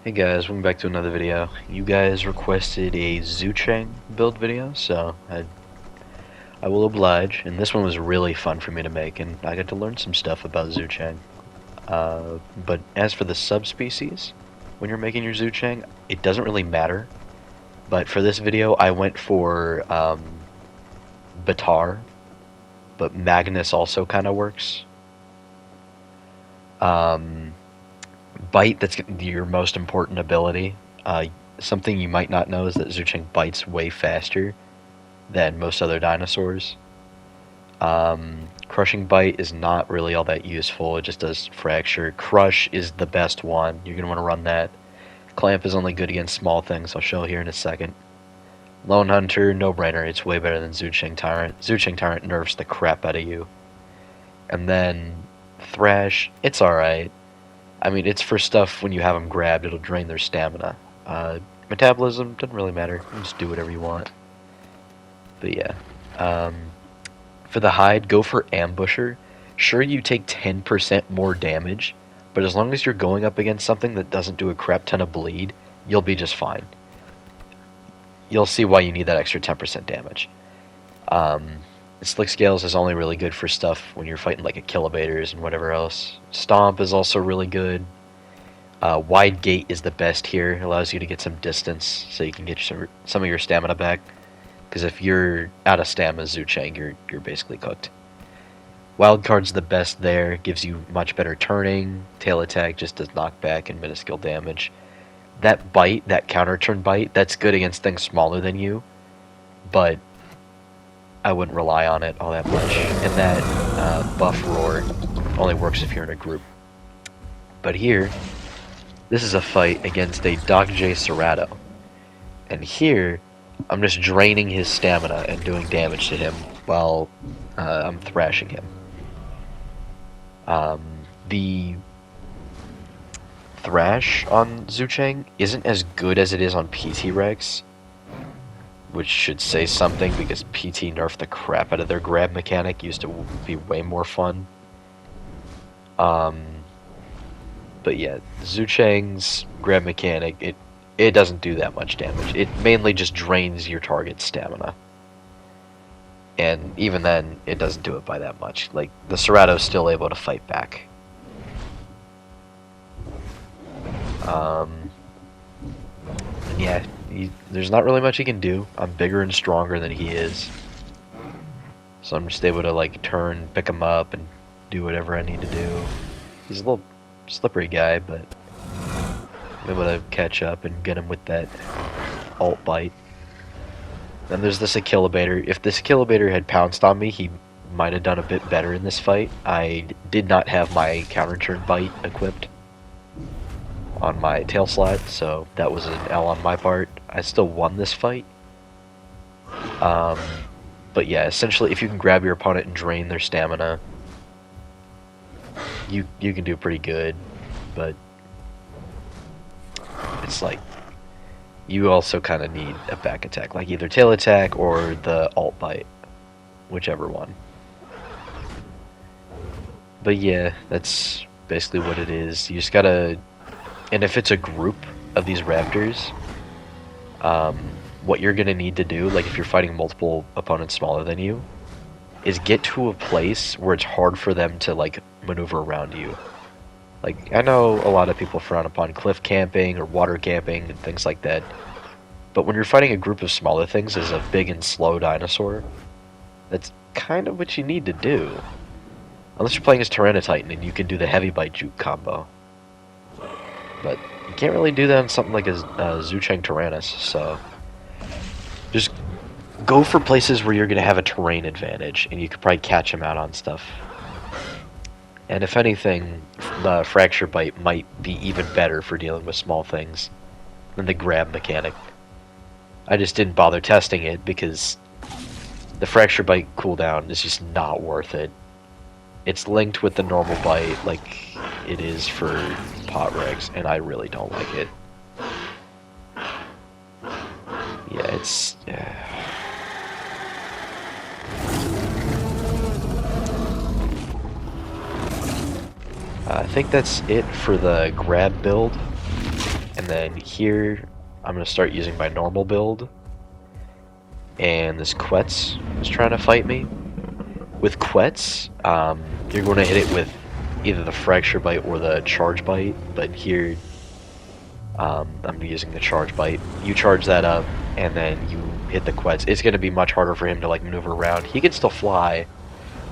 Hey guys, welcome back to another video. You guys requested a Zucheng build video, so I will oblige. And this one was really fun for me to make, and I got to learn some stuff about Zucheng. But as for the subspecies, when you're making your Zucheng, it doesn't really matter. But for this video, I went for Batar, but Magnus also kind of works. Bite, that's your most important ability. Something you might not know is that Zucheng bites way faster than most other dinosaurs. Crushing Bite is not really all that useful, it just does fracture. Crush is the best one, you're going to want to run that. Clamp is only good against small things, I'll show here in a second. Lone Hunter, no brainer, it's way better than Zuchengtyrannus. Zuchengtyrannus nerfs the crap out of you. And then Thrash, it's alright. I mean, it's for stuff when you have them grabbed, it'll drain their stamina. Metabolism, doesn't really matter. You can just do whatever you want. But yeah. For the hide, go for Ambusher. Sure, you take 10% more damage, but as long as you're going up against something that doesn't do a crap ton of bleed, you'll be just fine. You'll see why you need that extra 10% damage. Slick Scales is only really good for stuff when you're fighting like Achillobators and whatever else. Stomp is also really good. Wide Gate is the best here. It allows you to get some distance so you can get some of your stamina back. Because if you're out of stamina, Zucheng, you're basically cooked. Wild Card's the best there. Gives you much better turning. Tail Attack just does knockback and minuscule damage. That bite, that counter turn bite, that's good against things smaller than you. But I wouldn't rely on it all that much. And that buff roar only works if you're in a group. But here, this is a fight against a Doc J Cerato. And here, I'm just draining his stamina and doing damage to him while I'm thrashing him. The thrash on Zucheng isn't as good as it is on PT Rex, which should say something because PT nerfed the crap out of their grab mechanic. Used to be way more fun. But yeah, Zucheng's grab mechanic, it doesn't do that much damage. It mainly just drains your target's stamina. And even then, it doesn't do it by that much. Like, the Cerato's still able to fight back. Yeah, there's not really much he can do. I'm bigger and stronger than he is. So I'm just able to, like, turn, pick him up, and do whatever I need to do. He's a little slippery guy, but I'm able to catch up and get him with that alt bite. Then there's this Achillobator. If this Achillobator had pounced on me, he might have done a bit better in this fight. I did not have my counter turn bite equipped on my tail slide, so that was an L on my part. I still won this fight. But yeah, essentially, if you can grab your opponent and drain their stamina, you can do pretty good. But it's like, you also kind of need a back attack, like either tail attack or the alt bite, whichever one. But yeah, that's basically what it is. You just gotta, and if it's a group of these raptors, what you're gonna need to do, like if you're fighting multiple opponents smaller than you, is get to a place where it's hard for them to like maneuver around you. Like, I know a lot of people frown upon cliff camping or water camping and things like that, but when you're fighting a group of smaller things as a big and slow dinosaur, that's kind of what you need to do. Unless you're playing as Tyrannotitan and you can do the heavy bite juke combo. But you can't really do that on something like a Zuchengtyrannus, so just go for places where you're going to have a terrain advantage, and you could probably catch him out on stuff. And if anything, the Fracture Bite might be even better for dealing with small things than the grab mechanic. I just didn't bother testing it because the Fracture Bite cooldown is just not worth it. It's linked with the normal bite like it is for pot regs, and I really don't like it. Yeah, it's... I think that's it for the grab build. And then here, I'm going to start using my normal build. And this Quetz is trying to fight me. With Quetz, you're going to hit it with either the Fracture Bite or the Charge Bite. But here, I'm using the Charge Bite. You charge that up, and then you hit the Quetz. It's going to be much harder for him to like maneuver around. He can still fly,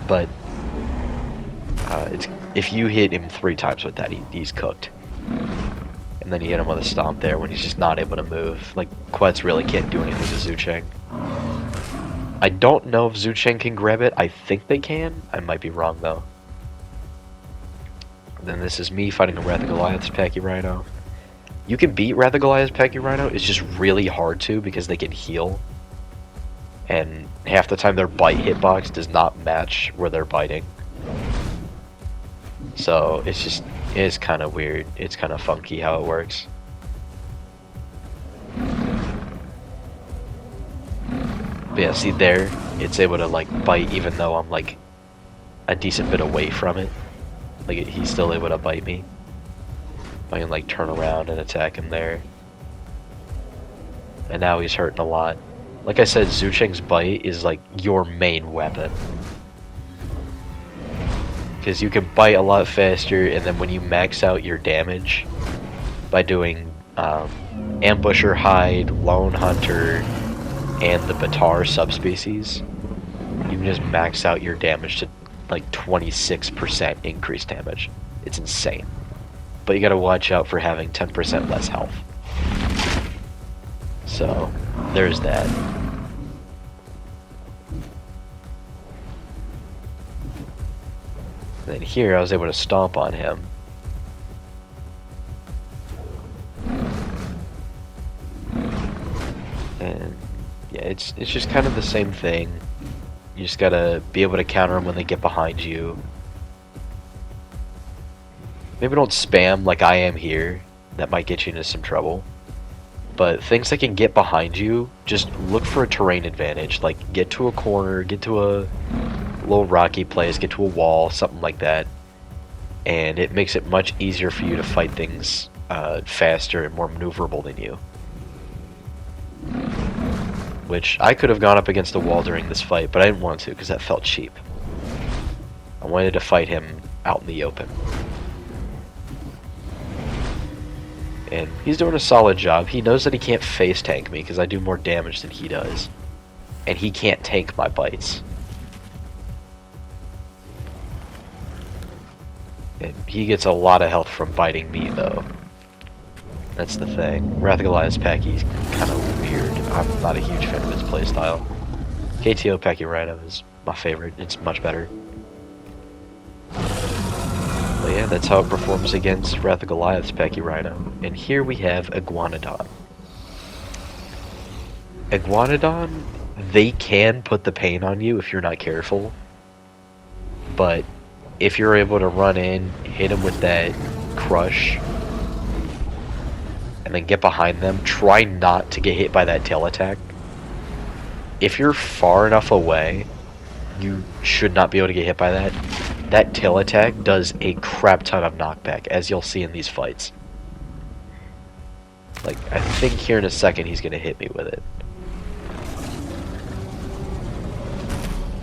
but if you hit him 3 times with that, he's cooked. And then you hit him with a Stomp there when he's just not able to move. Like, Quetz really can't do anything to Zucheng. I don't know if Zucheng can grab it. I think they can. I might be wrong, though. Then this is me fighting a Wrath of Goliath's Pachyrhino. You can beat Wrath of Goliath's Pachyrhino. It's just really hard to because they can heal. And half the time their bite hitbox does not match where they're biting. So it's kind of weird. It's kind of funky how it works. But yeah, see there, it's able to like bite even though I'm like a decent bit away from it. Like he's still able to bite me. I can like turn around and attack him there. And now he's hurting a lot. Like I said, Zucheng's bite is like your main weapon. Because you can bite a lot faster, and then when you max out your damage by doing Ambusher Hide, Lone Hunter, and the Batar subspecies, you can just max out your damage to like 26% increased damage. It's insane. But you gotta watch out for having 10% less health. So, there's that. Then here I was able to stomp on him. And yeah, it's just kind of the same thing. You just gotta be able to counter them when they get behind you. Maybe don't spam like I am here. That might get you into some trouble. But things that can get behind you, just look for a terrain advantage. Like get to a corner, get to a little rocky place, get to a wall, something like that. And it makes it much easier for you to fight things faster and more maneuverable than you. Which I could have gone up against a wall during this fight, but I didn't want to because that felt cheap. I wanted to fight him out in the open. And he's doing a solid job. He knows that he can't face tank me because I do more damage than he does. And he can't tank my bites. And he gets a lot of health from biting me, though. That's the thing. Wrath of Goliath's Pachy's kind of weird. I'm not a huge fan of his playstyle. KTO Pachyrhino is my favorite. It's much better. But yeah, that's how it performs against Wrath of Goliath's Pachyrhino. And here we have Iguanodon. Iguanodon, they can put the pain on you if you're not careful. But if you're able to run in, hit them with that crush, and then get behind them, try not to get hit by that tail attack. If you're far enough away, you should not be able to get hit by that. That tail attack does a crap ton of knockback, as you'll see in these fights. Like, I think here in a second he's gonna hit me with it.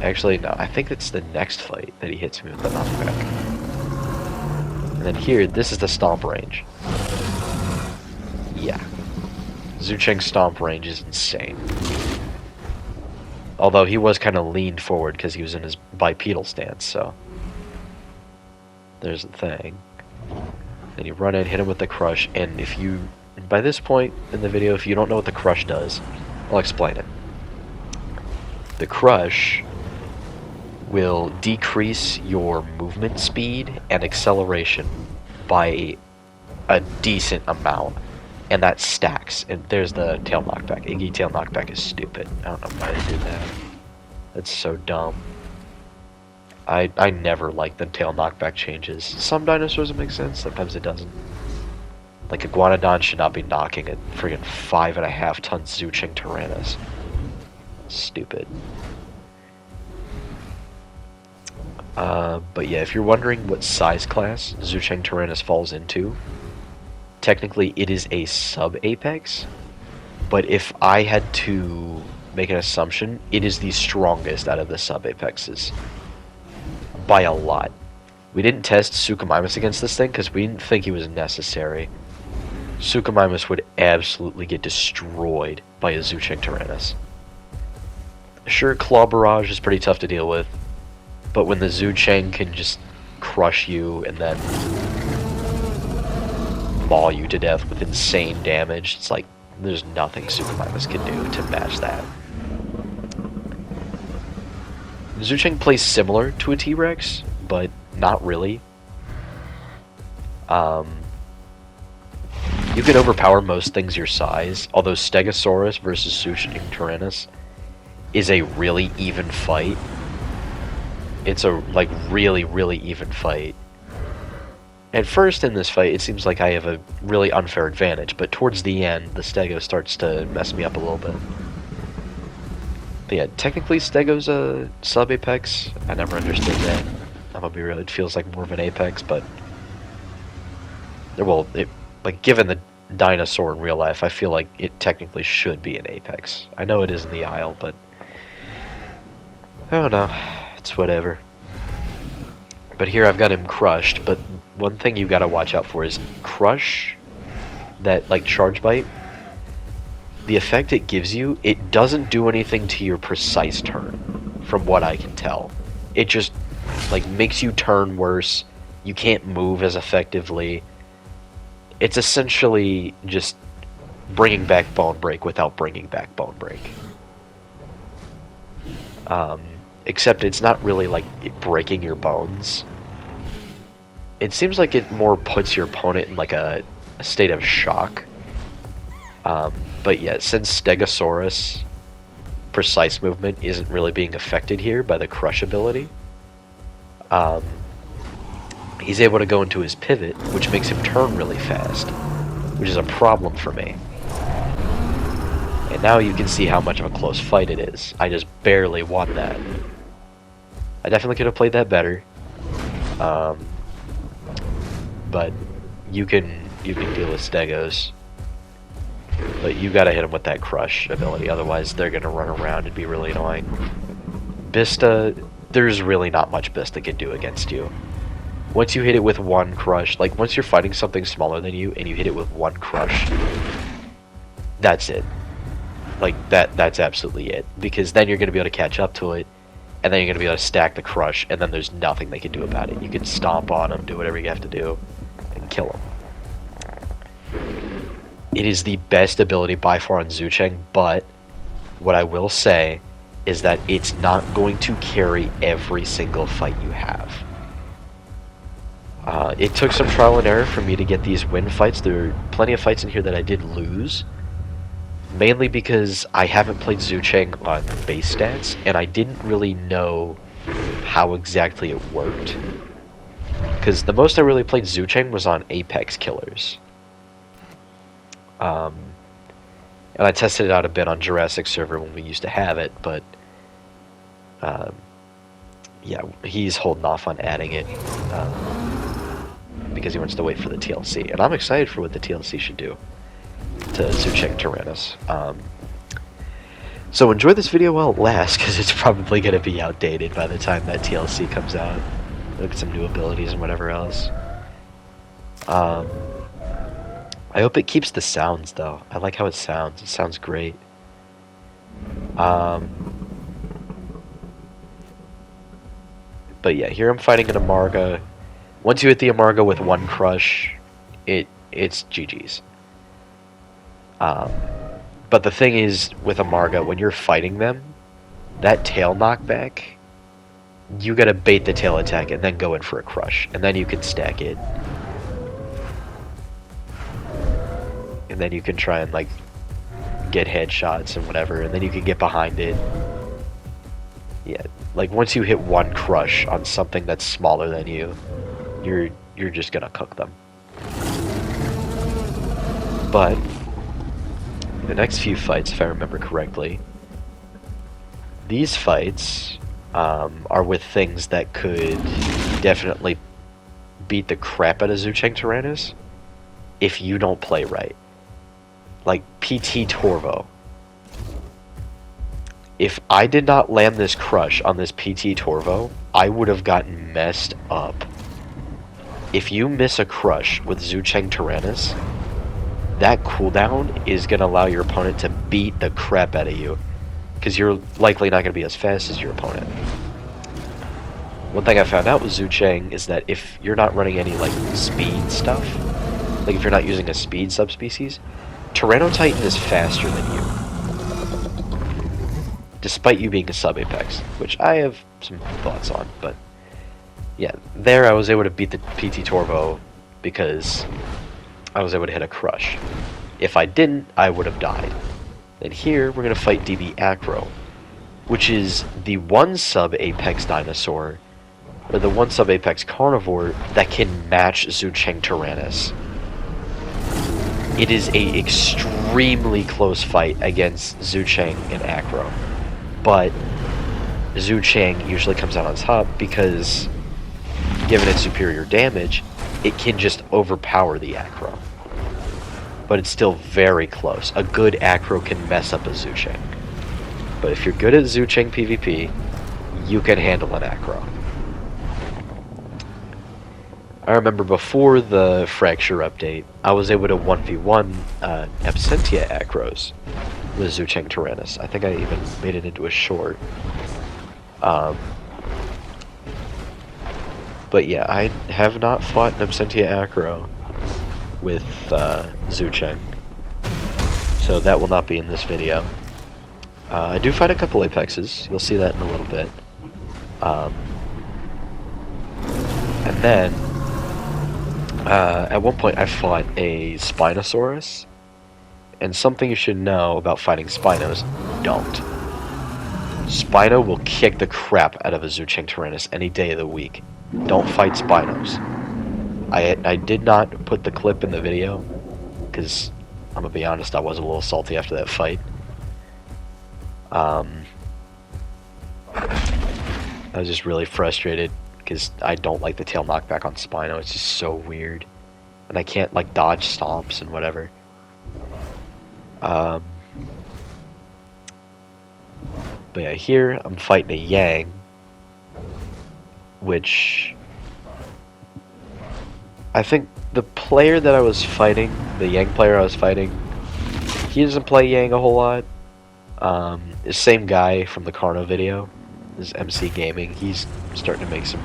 Actually, no, I think it's the next fight that he hits me with the knockback. And then here, this is the stomp range. Yeah. Zucheng's stomp range is insane. Although he was kind of leaned forward because he was in his bipedal stance, so there's the thing. Then you run in, hit him with the crush, and if you, by this point in the video, if you don't know what the crush does, I'll explain it. The crush will decrease your movement speed and acceleration by a decent amount, and that stacks. And there's the tail knockback. Iggy tail knockback is stupid. I don't know why they did that. That's so dumb. I never like the tail knockback changes. Some dinosaurs it makes sense, sometimes it doesn't. Like Iguanodon should not be knocking a friggin' 5.5 ton Zuchengtyrannus. Stupid. But yeah, if you're wondering what size class Zuchengtyrannus falls into, technically it is a sub-apex, but if I had to make an assumption, it is the strongest out of the sub-apexes. By a lot. We didn't test Zuchengtyrannus against this thing because we didn't think he was necessary. Zuchengtyrannus would absolutely get destroyed by a Zuchengtyrannus. Sure, Claw Barrage is pretty tough to deal with, but when the Zucheng can just crush you and then maul you to death with insane damage, it's like there's nothing Zuchengtyrannus can do to match that. Zucheng plays similar to a T-Rex, but not really. You can overpower most things your size, although Stegosaurus versus Zuchengtyrannus is a really even fight. It's a really, really even fight. At first in this fight, it seems like I have a really unfair advantage, but towards the end, the Stego starts to mess me up a little bit. But yeah, technically Stego's a sub-apex. I never understood that. I'm gonna be real, it feels like more of an apex, but... Well, given the dinosaur in real life, I feel like it technically should be an apex. I know it is in the Isle, but... I don't know. It's whatever. But here I've got him crushed, but one thing you gotta watch out for is crush, that charge bite. The effect it gives you, it doesn't do anything to your precise turn, from what I can tell. It just makes you turn worse. You can't move as effectively. It's essentially just bringing back Bone Break without bringing back Bone Break. Except it's not really breaking your bones. It seems like it more puts your opponent in a state of shock. But yeah, since Stegosaurus precise movement isn't really being affected here by the crush ability, he's able to go into his pivot, which makes him turn really fast, which is a problem for me. And now you can see how much of a close fight it is. I just barely won that. I definitely could have played that better. But you can deal with Stegos. But you gotta hit him with that crush ability, otherwise they're gonna run around and be really annoying. Bista, there's really not much Bista can do against you. Once you hit it with one crush, once you're fighting something smaller than you and you hit it with one crush, that's it. That's absolutely it. Because then you're gonna be able to catch up to it, and then you're gonna be able to stack the crush, and then there's nothing they can do about it. You can stomp on them, do whatever you have to do, and kill them. It is the best ability by far on Zucheng, but what I will say is that it's not going to carry every single fight you have. It took some trial and error for me to get these win fights. There are plenty of fights in here that I did lose, mainly because I haven't played Zucheng on base stats, and I didn't really know how exactly it worked. Because the most I really played Zucheng was on Apex Killers. And I tested it out a bit on Jurassic server when we used to have it, but yeah, he's holding off on adding it because he wants to wait for the TLC, and I'm excited for what the TLC should do to Zuchengtyrannus. So enjoy this video while it lasts, because it's probably going to be outdated by the time that TLC comes out. Look at some new abilities and whatever else. I hope it keeps the sounds, though. I like how it sounds. It sounds great. But yeah, here I'm fighting an Amarga. Once you hit the Amarga with one crush, it's GG's. But the thing is, with Amarga, when you're fighting them, that tail knockback, you gotta bait the tail attack and then go in for a crush, and then you can stack it. And then you can try and get headshots and whatever, and then you can get behind it. Yeah, once you hit one crush on something that's smaller than you, you're just gonna cook them. But the next few fights, if I remember correctly, these fights are with things that could definitely beat the crap out of Zuchengtyrannus, if you don't play right. Like PT Torvo. If I did not land this crush on this PT Torvo, I would have gotten messed up. If you miss a crush with Zuchengtyrannus, that cooldown is going to allow your opponent to beat the crap out of you, because you're likely not going to be as fast as your opponent. One thing I found out with Zucheng is that if you're not running any like speed stuff, like if you're not using a speed subspecies, Tyrannotitan is faster than you. Despite you being a sub-apex, which I have some thoughts on, but yeah, there I was able to beat the PT Torvo because I was able to hit a crush. If I didn't, I would have died. And here, we're going to fight DB Acro, which is the one sub-apex dinosaur, or the one sub-apex carnivore that can match Zuchengtyrannus. It is a extremely close fight against Zucheng and Acro. But Zucheng usually comes out on top because, given its superior damage, it can just overpower the Acro. But it's still very close. A good Acro can mess up a Zucheng. But if you're good at Zucheng PvP, you can handle an Acro. I remember before the Fracture update, I was able to 1v1 Absentia Acros with Zuchengtyrannus. I think I even made it into a short. But yeah, I have not fought an Absentia Acro with Zucheng, so that will not be in this video. I do fight a couple Apexes, you'll see that in a little bit. And then, at one point I fought a Spinosaurus, and something you should know about fighting Spinos, don't. Spino will kick the crap out of a Zuchengtyrannus any day of the week. Don't fight Spinos. I did not put the clip in the video, because, I'm gonna be honest, I was a little salty after that fight. I was just really frustrated, because I don't like the tail knockback on Spino, it's just so weird. And I can't, like, dodge stomps and whatever. But yeah, here I'm fighting a Yang, which I think the player that I was fighting, the Yang player I was fighting, he doesn't play Yang a whole lot. The same guy from the Carno video, this MC Gaming, he's starting to make some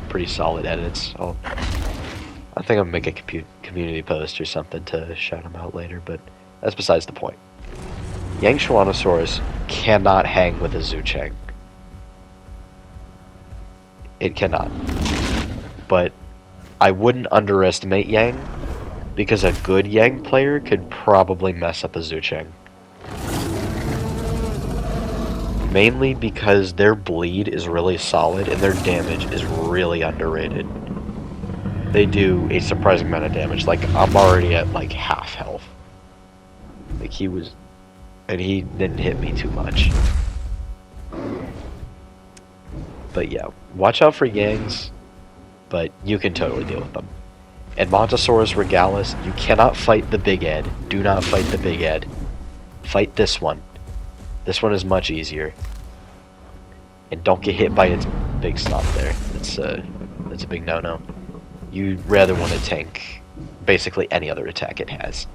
pretty solid edits. I think I'll make a community post or something to shout him out later, but that's besides the point. Yang Tyrannosaurus cannot hang with a Zucheng. It cannot. But I wouldn't underestimate Yang, because a good Yang player could probably mess up a Zucheng. Mainly because their bleed is really solid and their damage is really underrated. They do a surprising amount of damage. Like, I'm already at like half health. Like, he was... and he didn't hit me too much. But yeah, watch out for Yangs, but you can totally deal with them. And Montosaurus Regalis, you cannot fight the Big Ed. Do not fight the Big Ed. Fight this one. This one is much easier. And don't get hit by its big stomp there. That's a big no-no. You'd rather want to tank basically any other attack it has.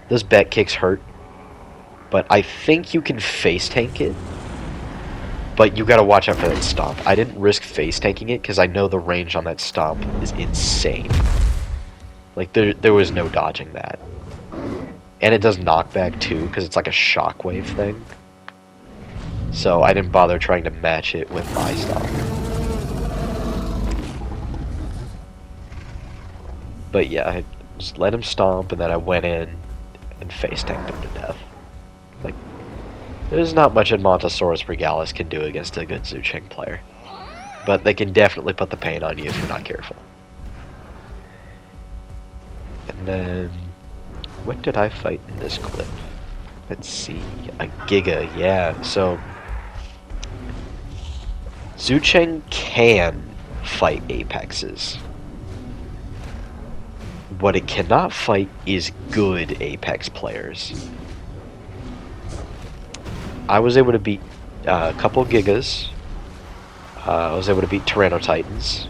Those back kicks hurt, but I think you can face tank it. But you gotta watch out for that stomp. I didn't risk face tanking it because I know the range on that stomp is insane. Like, there was no dodging that. And it does knockback too, because it's like a shockwave thing. So I didn't bother trying to match it with my stomp. But yeah, I just let him stomp, and then I went in and face tanked him to death. Like, there's not much Montosaurus Regalis can do against a good Zucheng player. But they can definitely put the pain on you if you're not careful. And then, what did I fight in this clip? Let's see, a Giga, yeah. So, Zucheng can fight Apexes. What it cannot fight is good Apex players. I was able to beat a couple Gigas. I was able to beat Tyrannotitans.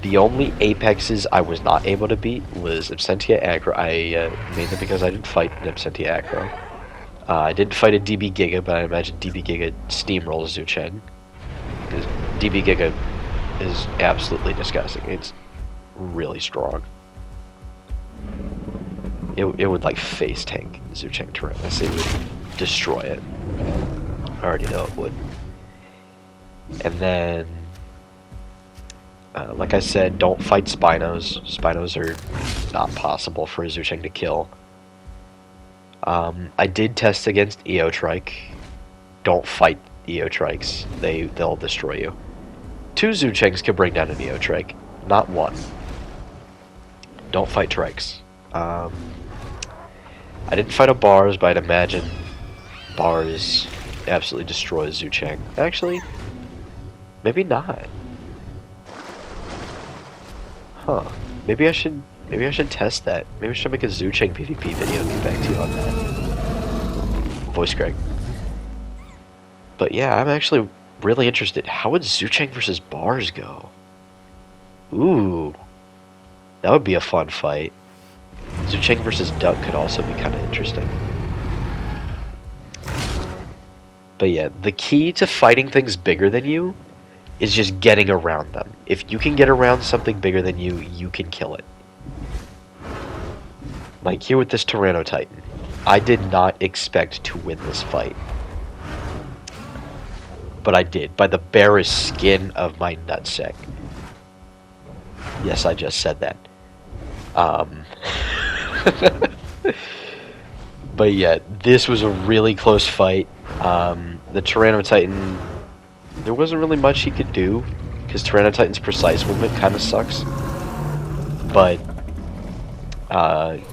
The only Apexes I was not able to beat was Absentia Aggro. Mainly because I didn't fight an Absentia Aggro. I didn't fight a DB Giga, but I imagine DB Giga steamrolls Zucheng. Because DB Giga is absolutely disgusting. It's really strong. It would like face tank Zuchengtyrannus. It would destroy it. I already know it would. And then, like I said, don't fight Spinos. Spinos are not possible for a Zucheng to kill. I did test against Eotrike. Don't fight Eotrikes. They'll destroy you. 2 Zuchengs can bring down an Eotrike, not 1. Don't fight Trikes. I didn't fight a Bars, but I'd imagine Bars absolutely destroys Zucheng. Actually, maybe not. Huh. Maybe I should test that. Maybe I should make a Zucheng PvP video and get back to you on that. Voice crack. But yeah, I'm actually really interested. How would Zucheng versus Bars go? Ooh. That would be a fun fight. Zucheng versus Duck could also be kind of interesting. But yeah, the key to fighting things bigger than you is just getting around them. If you can get around something bigger than you, you can kill it. Like here with this Tyrannotitan. I did not expect to win this fight. But I did, by the barest skin of my nutsack. Yes, I just said that. But yeah, this was a really close fight. The Tyrannotitan, there wasn't really much he could do, because Tyrannotitan's precise movement kind of sucks. But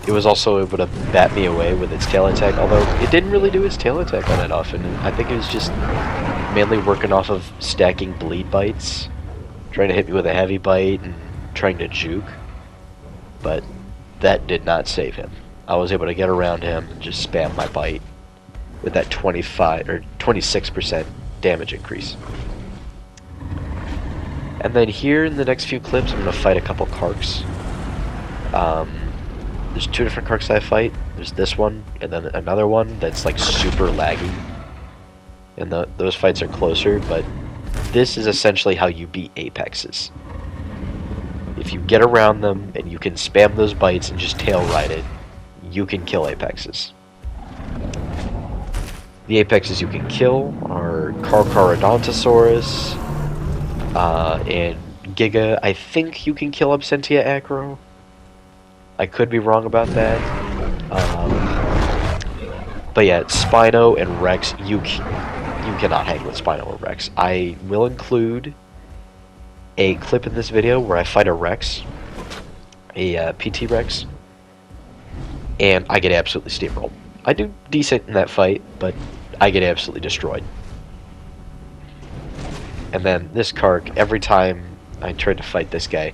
it was also able to bat me away with its tail attack, although it didn't really do its tail attack on it often. I think it was just mainly working off of stacking bleed bites, trying to hit me with a heavy bite, and trying to juke. But that did not save him. I was able to get around him and just spam my bite with that 25 or 26% damage increase. And then here in the next few clips, I'm going to fight a couple Karks. There's 2 different Karks I fight. There's this one, and then another one that's like super laggy. And those fights are closer, but this is essentially how you beat Apexes. If you get around them and you can spam those bites and just tail ride it, you can kill Apexes. The Apexes you can kill are Carcharodontosaurus, and Giga. I think you can kill Absentia Aggro. I could be wrong about that. But yeah, Spino and Rex, you cannot hang with Spino or Rex. I will include a clip in this video where I fight a Rex, a PT Rex, and I get absolutely steamrolled. I do decent in that fight, but I get absolutely destroyed. And then this Kark, every time I tried to fight this guy,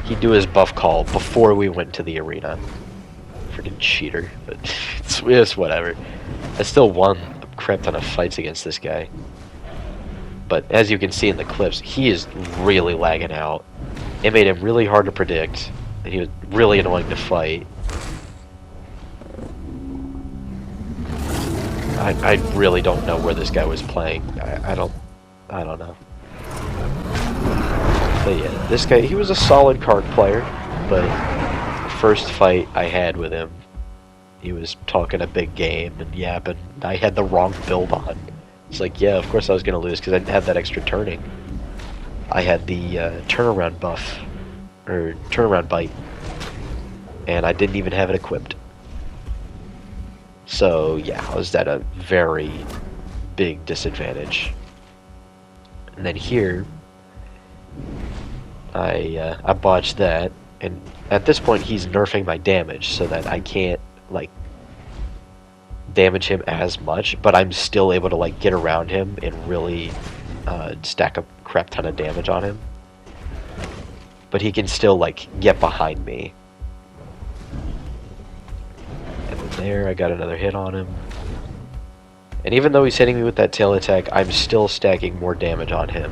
he'd do his buff call before we went to the arena. Freaking cheater, but it's whatever. I still won a crap ton of fights against this guy. But as you can see in the clips, he is really lagging out. It made him really hard to predict, and he was really annoying to fight. I really don't know where this guy was playing. I don't know. But yeah, this guy, he was a solid card player, but the first fight I had with him, he was talking a big game and yapping. I had the wrong build on. It's like, yeah, of course I was going to lose because I didn't have that extra turning. I had the turnaround buff, or turnaround bite, and I didn't even have it equipped. So yeah, I was at a very big disadvantage. And then here, I botched that, and at this point he's nerfing my damage so that I can't like damage him as much, but I'm still able to like get around him and really stack a crap ton of damage on him. but he can still, like, get behind me. And then there, I got another hit on him. And even though he's hitting me with that tail attack, I'm still stacking more damage on him.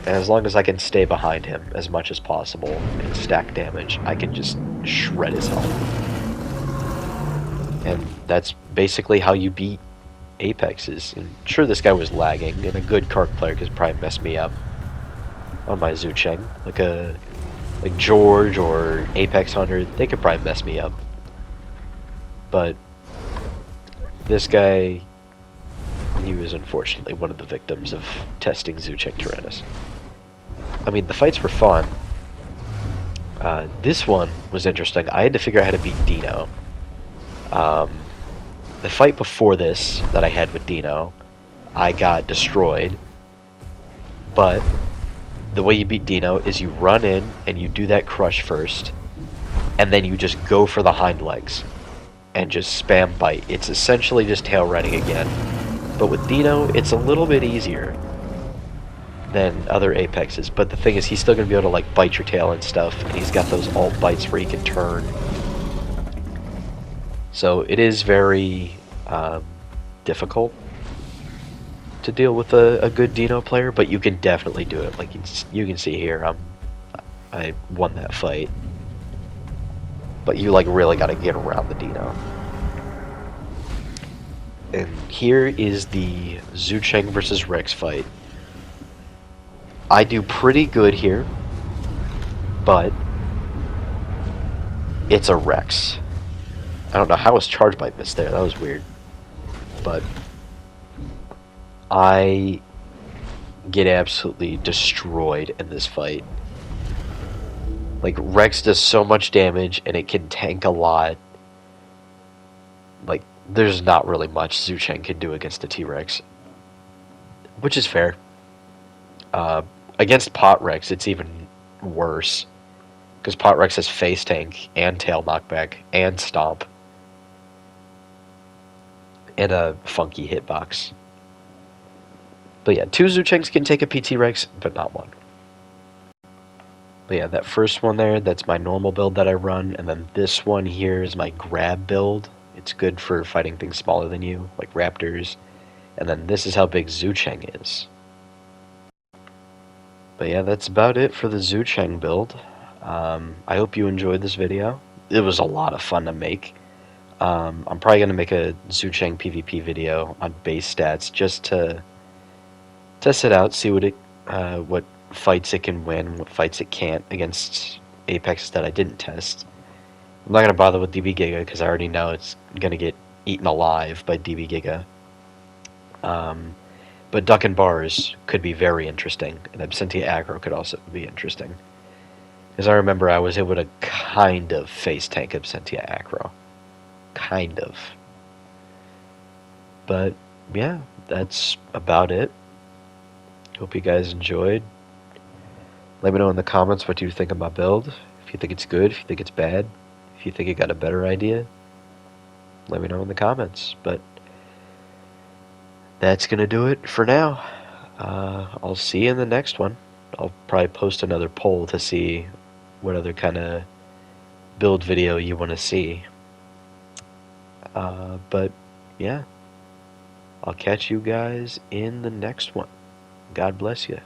And as long as I can stay behind him as much as possible and stack damage, I can just shred his health. And that's basically how you beat Apexes. And sure, this guy was lagging, and a good Kark player could probably mess me up on my Zucheng. Like George or Apex Hunter, they could probably mess me up. But this guy, he was unfortunately one of the victims of testing Zuchengtyrannus. I mean, the fights were fun. This one was interesting. I had to figure out how to beat Dino. The fight before this that I had with Dino, I got destroyed. But the way you beat Dino is you run in and you do that crush first, and then you just go for the hind legs and just spam bite. It's essentially just tail running again. But with Dino, it's a little bit easier than other Apexes. But the thing is, he's still going to be able to like bite your tail and stuff, and he's got those alt bites where he can turn. So it is very difficult to deal with a good Dino player, but you can definitely do it. Like you can see here, I won that fight. But you like really got to get around the Dino. And here is the Zucheng versus Rex fight. I do pretty good here, but it's a Rex. I don't know how his charge bite missed there. That was weird. But I get absolutely destroyed in this fight. Like, Rex does so much damage, and it can tank a lot. Like, there's not really much Zucheng can do against a T-Rex. Which is fair. Against Pot Rex, it's even worse. Because Pot Rex has face tank, and tail knockback, and stomp. And a funky hitbox. But yeah, 2 Zuchengs can take a PT Rex, but not 1. But yeah, that first one there, that's my normal build that I run, and then this one here is my grab build. It's good for fighting things smaller than you, like raptors. And then this is how big Zucheng is. But yeah, that's about it for the Zucheng build. I hope you enjoyed this video. It was a lot of fun to make. I'm probably going to make a Zucheng PvP video on base stats just to test it out, see what fights it can win, what fights it can't against Apexes that I didn't test. I'm not going to bother with DB Giga because I already know it's going to get eaten alive by DB Giga. But Duck and Bars could be very interesting, and Absentia Aggro could also be interesting. Because I remember I was able to kind of face tank Absentia Aggro. Kind of. But, yeah, that's about it. Hope you guys enjoyed. Let me know in the comments what you think of my build. If you think it's good, if you think it's bad, if you think you got a better idea, let me know in the comments. But that's going to do it for now. I'll see you in the next one. I'll probably post another poll to see what other kind of build video you want to see. But, yeah. I'll catch you guys in the next one. God bless you.